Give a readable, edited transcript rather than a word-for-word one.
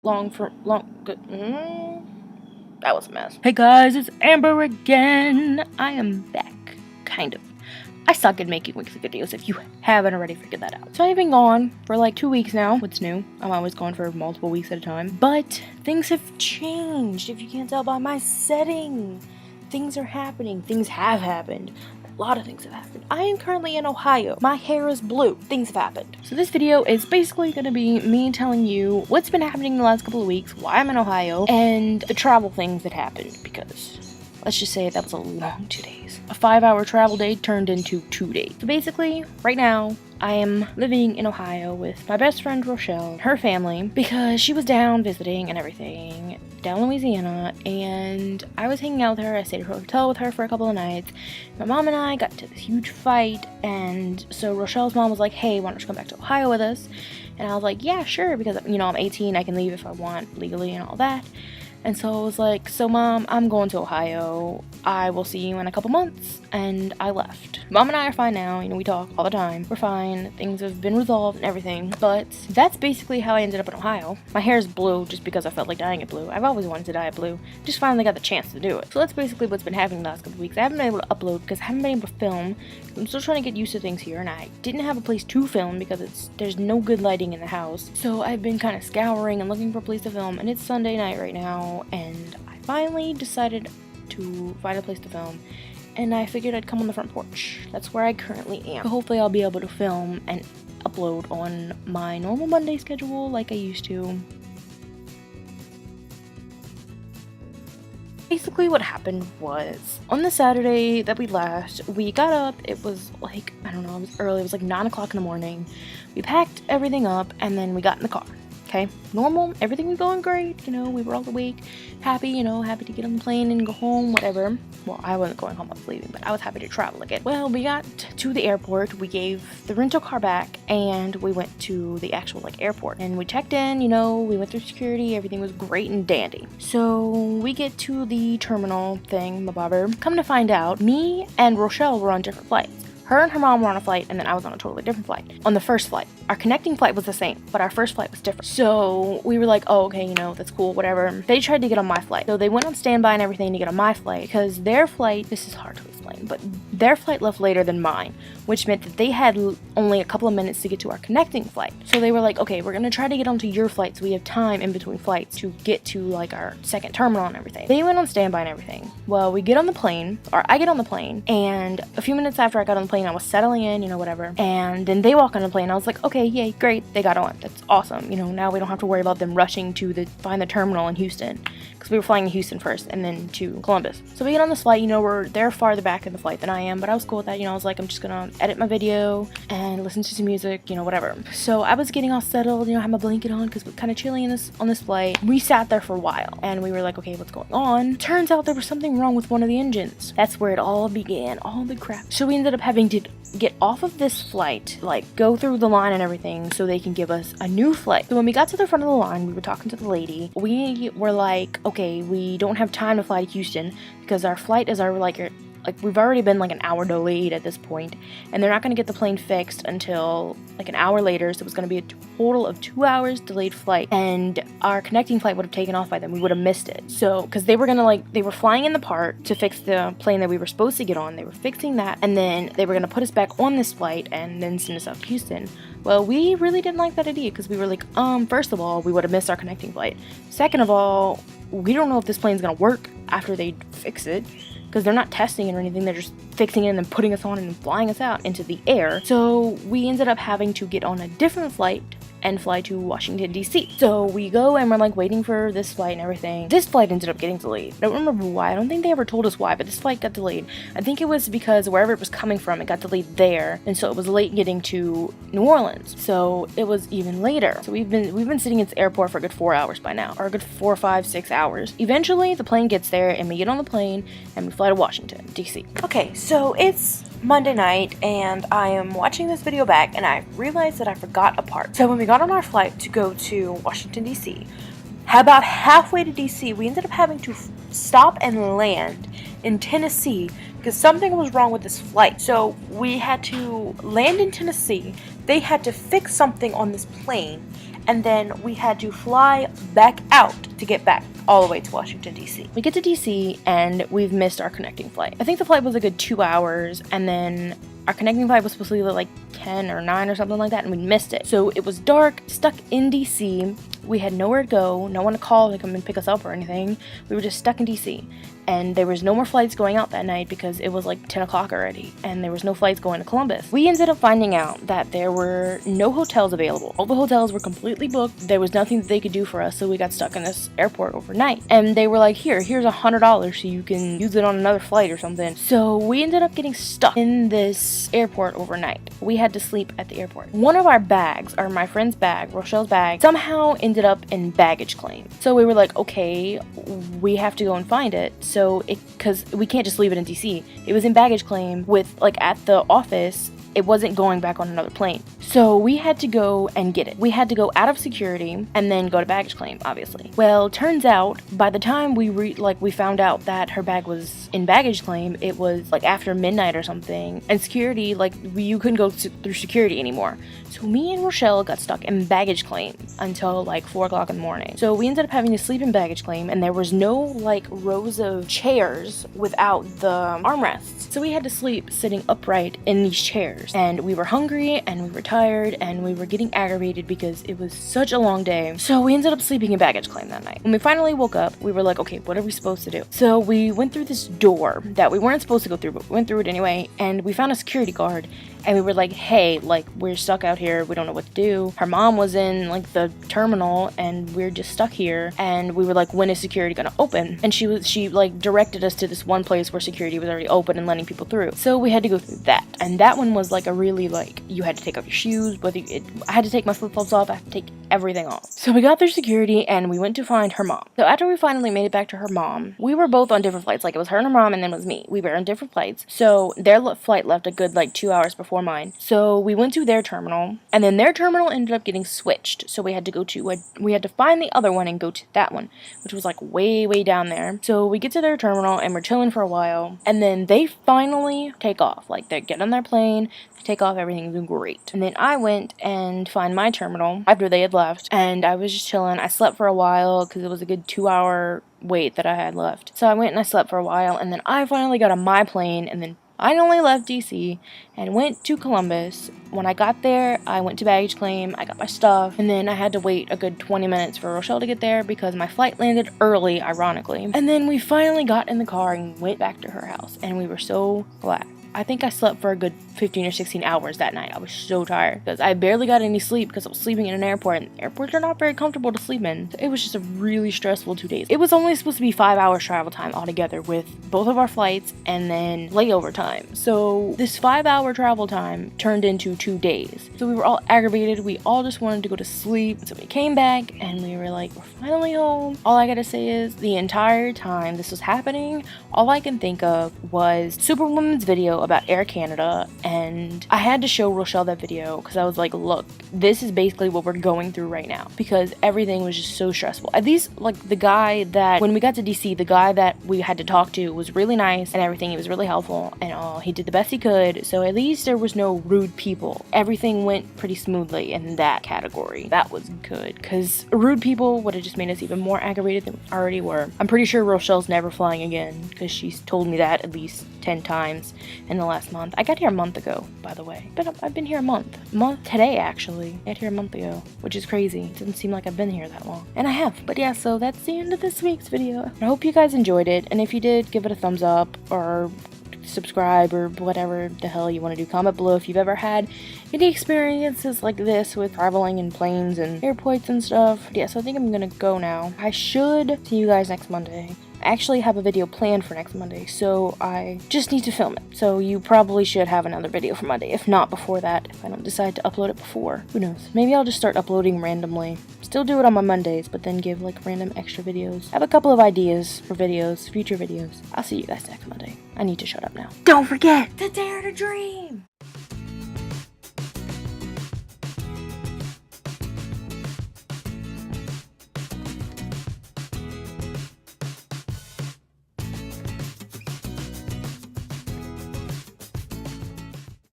That was a mess. Hey guys, it's Amber again. I am back, kind of. I suck at making weekly videos if you haven't already figured that out. So I've been gone for like 2 weeks now. What's new? I'm always gone for multiple weeks at a time. But things have changed, if you can't tell by my setting. Things are happening. Things have happened. A lot of things have happened. I am currently in Ohio. My hair is blue. Things have happened. So this video is basically going to be me telling you what's been happening in the last couple of weeks, why I'm in Ohio, and the travel things that happened, because let's just say that was a long 2 days. A 5-hour travel day turned into 2 days. So basically, right now, I am living in Ohio with my best friend Rochelle and her family because she was down visiting and everything down in Louisiana, and I was hanging out with her. I stayed at her hotel with her for a couple of nights. My mom and I got into this huge fight, and so Rochelle's mom was like, hey, why don't you come back to Ohio with us? And I was like, yeah, sure, because, you know, I'm 18, I can leave if I want legally and all that. And so I was like, so Mom, I'm going to Ohio. I will see you in a couple months. And I left. Mom and I are fine now. You know, we talk all the time. We're fine. Things have been resolved and everything. But that's basically how I ended up in Ohio. My hair is blue just because I felt like dyeing it blue. I've always wanted to dye it blue. Just finally got the chance to do it. So that's basically what's been happening the last couple weeks. I haven't been able to upload because I haven't been able to film. I'm still trying to get used to things here. And I didn't have a place to film because there's no good lighting in the house. So I've been kind of scouring and looking for a place to film. And it's Sunday night right now. And I finally decided to find a place to film, and I figured I'd come on the front porch. That's where I currently am. So hopefully I'll be able to film and upload on my normal Monday schedule like I used to. Basically what happened was, on the Saturday that we left, we got up. It was like, I don't know, it was early. It was like 9 o'clock in the morning. We packed everything up, and then we got in the car. Okay, normal, everything was going great, you know, we were all awake, happy, you know, happy to get on the plane and go home, whatever. Well, I wasn't going home, I was leaving, but I was happy to travel again. Well, we got to the airport, we gave the rental car back, and we went to the actual, like, airport. And we checked in, you know, we went through security, everything was great and dandy. So, we get to the terminal thing, mabobber. Come to find out, me and Rochelle were on different flights. Her and her mom were on a flight, and then I was on a totally different flight. On the first flight, our connecting flight was the same, but our first flight was different. So we were like, oh, okay, you know, that's cool, whatever. They tried to get on my flight. So they went on standby and everything to get on my flight, because their flight, this is hard to explain, but their flight left later than mine, which meant that they had only a couple of minutes to get to our connecting flight. So they were like, okay, we're gonna try to get onto your flight so we have time in between flights to get to, like, our second terminal and everything. They went on standby and everything. Well, we get on the plane, or I get on the plane, and a few minutes after I got on the plane, I was settling in, you know, whatever. And then they walk on the plane. I was like, okay, yay, great, they got on. That's awesome. You know, now we don't have to worry about them rushing to find the terminal in Houston, because we were flying to Houston first and then to Columbus. So we get on this flight, you know, they're farther back in the flight than I am, but I was cool with that. You know, I was like, I'm just gonna edit my video and listen to some music, you know, whatever. So I was getting all settled, you know, I had my blanket on because we're kind of chilling on this flight. We sat there for a while and we were like, okay, what's going on? Turns out there was something wrong with one of the engines. That's where it all began, all the crap. So we ended up having to get off of this flight, like go through the line and everything so they can give us a new flight. So when we got to the front of the line, we were talking to the lady. We were like, okay, we don't have time to fly to Houston because our flight is like we've already been like an hour delayed at this point, and they're not going to get the plane fixed until like an hour later, so it was going to be a total of 2 hours delayed flight, and our connecting flight would have taken off by then. We would have missed it. So because they were flying in the part to fix the plane that we were supposed to get on. They were fixing that, and then they were going to put us back on this flight and then send us out to Houston. Well, we really didn't like that idea because we were like, first of all, we would have missed our connecting flight. Second of all, we don't know if this plane's going to work after they fix it, because they're not testing it or anything, they're just fixing it and then putting us on and flying us out into the air. So we ended up having to get on a different flight and fly to Washington, D.C. So we go and we're like waiting for this flight and everything. This flight ended up getting delayed. I don't remember why. I don't think they ever told us why, but this flight got delayed. I think it was because wherever it was coming from, it got delayed there, and so it was late getting to New Orleans. So it was even later. So we've been sitting at the airport for a good 4 hours by now, or a good 4, 5, 6 hours. Eventually, the plane gets there, and we get on the plane and we fly to Washington, D.C. Okay, so it's Monday night, and I am watching this video back, and I realized that I forgot a part. So when we got on our flight to go to Washington, D.C., about halfway to D.C., we ended up having to stop and land in Tennessee because something was wrong with this flight. So we had to land in Tennessee. They had to fix something on this plane, and then we had to fly back out to get back all the way to Washington, D.C. We get to D.C. and we've missed our connecting flight. I think the flight was a good 2 hours, and then our connecting flight was supposed to be like 10 or 9 or something like that, and we missed it. So it was dark, stuck in D.C. We had nowhere to go, no one to call to come and pick us up or anything. We were just stuck in D.C. And there was no more flights going out that night because it was like 10 o'clock already, and there was no flights going to Columbus. We ended up finding out that there were no hotels available. All the hotels were completely booked. There was nothing that they could do for us, so we got stuck in this airport overnight. And they were like, here's $100 so you can use it on another flight or something. So we ended up getting stuck in this airport overnight. We had to sleep at the airport. One of our bags, or my friend's bag, Rochelle's bag, somehow ended up in baggage claim. So we were like, okay, we have to go and find it. So because we can't just leave it in DC. It was in baggage claim with, like, at the office. It wasn't going back on another plane. So we had to go and get it. We had to go out of security and then go to baggage claim, obviously. Well, turns out by the time we found out that her bag was in baggage claim, it was like after midnight or something. And security, you couldn't go through security anymore. So me and Rochelle got stuck in baggage claim until like 4 o'clock in the morning. So we ended up having to sleep in baggage claim, and there was no like rows of chairs without the armrests. So we had to sleep sitting upright in these chairs. And we were hungry, and we were tired, and we were getting aggravated because it was such a long day. So we ended up sleeping in baggage claim that night. When we finally woke up, we were like, okay, what are we supposed to do? So we went through this door that we weren't supposed to go through, but we went through it anyway, and we found a security guard. And we were like, hey, like, we're stuck out here. We don't know what to do. Her mom was in, like, the terminal, and we're just stuck here. And we were like, when is security gonna open? And she directed us to this one place where security was already open and letting people through. So we had to go through that. And that one was, like, a really, like, you had to take off your shoes. I had to take my flip-flops off. I had to take everything off. So we got through security, and we went to find her mom. So after we finally made it back to her mom, we were both on different flights. Like, it was her and her mom, and then it was me. We were on different flights. So their flight left a good, like, 2 hours before mine. So we went to their terminal, and then their terminal ended up getting switched. So we had to find the other one and go to that one, which was like way, way down there. So we get to their terminal, and we're chilling for a while, and then they finally take off. Like, they get on their plane, they take off, everything's great. And then I went and find my terminal after they had left, and I was just chilling. I slept for a while because it was a good 2 hour wait that I had left. So I went and I slept for a while, and then I finally got on my plane, and then finally left DC and went to Columbus. When I got there, I went to baggage claim, I got my stuff, and then I had to wait a good 20 minutes for Rochelle to get there because my flight landed early, ironically. And then we finally got in the car and went back to her house, and we were so glad. I think I slept for a good 15 or 16 hours that night. I was so tired because I barely got any sleep because I was sleeping in an airport, and airports are not very comfortable to sleep in. So it was just a really stressful 2 days. It was only supposed to be 5 hours travel time altogether with both of our flights and then layover time. So this 5 hour travel time turned into 2 days. So we were all aggravated. We all just wanted to go to sleep. So we came back and we were like, we're finally home. All I gotta say is the entire time this was happening, all I can think of was Superwoman's video about Air Canada, and I had to show Rochelle that video because I was like, look, this is basically what we're going through right now because everything was just so stressful. At least, like, the guy that, when we got to DC, the guy that we had to talk to was really nice and everything. He was really helpful and he did the best he could, so at least there was no rude people. Everything went pretty smoothly in that category. That was good because rude people would have just made us even more aggravated than we already were. I'm pretty sure Rochelle's never flying again because she's told me that at least 10 times in the last month. I got here a month ago, by the way. But I've been here a month today, actually. I got here a month ago, which is crazy. It doesn't seem like I've been here that long, and I have. But yeah, so that's the end of this week's video. I hope you guys enjoyed it, and if you did, give it a thumbs up or subscribe or whatever the hell you want to do. Comment below if you've ever had any experiences like this with traveling in planes and airports and stuff. Yeah, so I think I'm gonna go now. I should see you guys next Monday. I actually have a video planned for next Monday, so I just need to film it. So you probably should have another video for Monday, if not before that, if I don't decide to upload it before. Who knows? Maybe I'll just start uploading randomly. Still do it on my Mondays, but then give like random extra videos. I have a couple of ideas for videos, future videos. I'll see you guys next Monday. I need to shut up now. Don't forget to dare to dream!